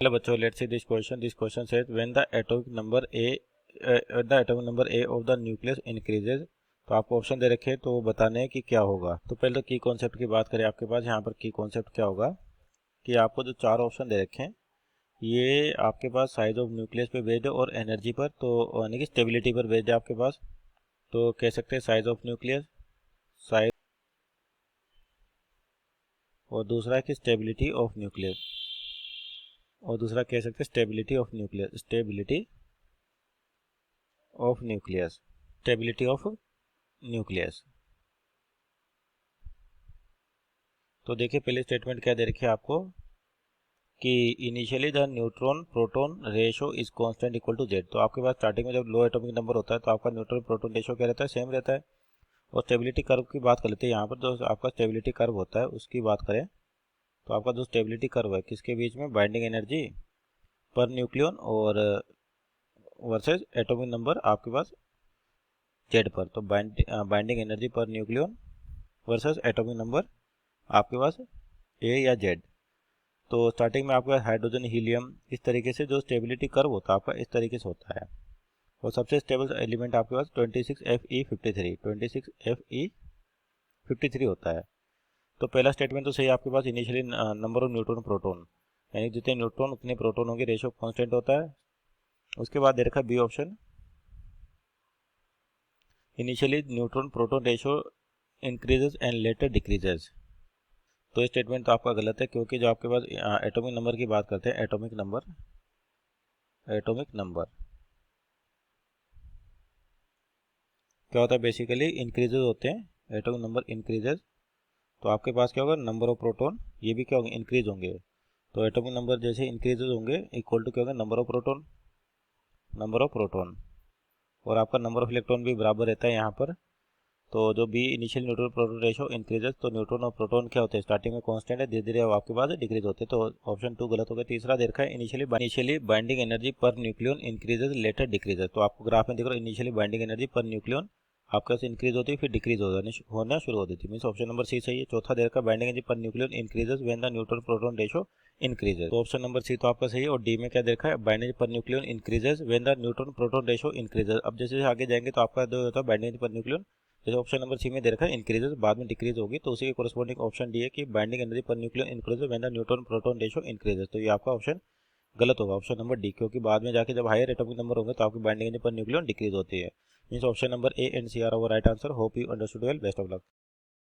Hello बच्चों, let's see this question. This question says when the atomic number A of the nucleus increases. तो आपको option दे रखे हैं, तो बताने हैं कि क्या होगा. तो पहले तो की कॉन्सेप्ट की बात करें. आपके पास यहाँ पर की कॉन्सेप्ट क्या होगा कि आपको जो चार ऑप्शन दे रखे हैं ये आपके पास साइज ऑफ न्यूक्लियस पे बेस्ड है और एनर्जी पर, तो यानी कि स्टेबिलिटी पर बेस्ड है आपके पास. तो कह सकते हैं साइज ऑफ न्यूक्लियस, साइज, और दूसरा है कि स्टेबिलिटी ऑफ न्यूक्लियस, और दूसरा कह सकते हैं stability of nucleus, stability of nucleus, stability of nucleus. तो देखिए पहले स्टेटमेंट क्या दे रखी है आपको कि initially the neutron proton ratio is constant equal to Z. तो आपके पास स्टार्टिंग में जब लो एटॉमिक नंबर होता है तो आपका न्यूट्रॉन प्रोटॉन रेशो क्या रहता है, सेम रहता है. और स्टेबिलिटी कर्व की बात कर लेते हैं. यहाँ पर जो आपका स्टेबिलिटी कर्व होता है उसकी बात करें तो आपका जो स्टेबिलिटी कर्व है किसके बीच में, बाइंडिंग एनर्जी पर न्यूक्लियन और वर्सेज एटॉमिक नंबर आपके पास जेड पर. तो binding energy per nucleon versus atomic number आपके पास ए या जेड. तो स्टार्टिंग में आपका हाइड्रोजन, हीलियम, इस तरीके से जो स्टेबिलिटी कर्व होता है आपका इस तरीके से होता है. और सबसे स्टेबल एलिमेंट आपके पास 26Fe53 26Fe53 होता है. तो पहला स्टेटमेंट तो सही है आपके पास. Initially number of neutron proton, यानी जितने न्यूट्रॉन उतने प्रोटॉन होंगे, रेशो कांस्टेंट होता है. उसके बाद दे रखा B option, initially neutron proton ratio increases and later decreases. तो ये स्टेटमेंट तो आपका गलत है, क्योंकि जो आपके पास एटॉमिक नंबर की बात करते हैं, एटॉमिक नंबर क्या होता है, बेसिकली इंक्रीजेज होते हैं. एटॉमिक नंबर इंक्रीजेज, तो आपके पास क्या होगा, नंबर ऑफ प्रोटॉन ये भी क्या होंगे, इंक्रीज होंगे. तो एटॉमिक नंबर जैसे इंक्रीजेज होंगे इक्वल टू क्या होगा, नंबर ऑफ प्रोटॉन. और आपका नंबर ऑफ इलेक्ट्रॉन भी बराबर रहता है यहाँ पर. तो जो B initial neutron proton ratio increases, तो न्यूट्रॉन और प्रोटॉन क्या होते हैं, स्टार्टिंग में कांस्टेंट है, धीरे धीरे आपके पास डिक्रीज होते हैं. तो ऑप्शन 2 गलत हो गया. तीसरा देखा है initially binding energy per nucleon increases later decreases. तो आपको ग्राफ में देख रहे हो, initially binding energy per nucleon आपके पास इंक्रीज होती है, फिर डिक्रीज होना शुरू होती थी. मीन ऑप्शन नंबर सी सही है. चौथा दे रखा binding energy per nucleon increases when the neutron proton ratio increases. तो ऑप्शन नंबर सी तो आपका सही है. और डी में क्या देखा है, बाइंडिंग पर nucleon increases when the neutron proton ratio increases. अब जैसे आगे जाएंगे तो आपका जो होता है बाइंडिंग पर न्यूक्लियन, जैसे ऑप्शन नंबर सी में दे रखा है इंक्रीजेस, बाद में डिक्रीज होगी, तो उसी के कोरस्पॉन्डिंग ऑप्शन डी है कि binding energy per nucleon increases when the neutron proton ratio increases. तो ये आपका ऑप्शन गलत होगा, ऑप्शन नंबर डी, क्योंकि बाद में जाके जब हायर एटॉमिक नंबर होंगे तो आपकी binding energy per nucleon decrease होती है. Means option number A and C are our right answer. Hope you understood well. Best of luck.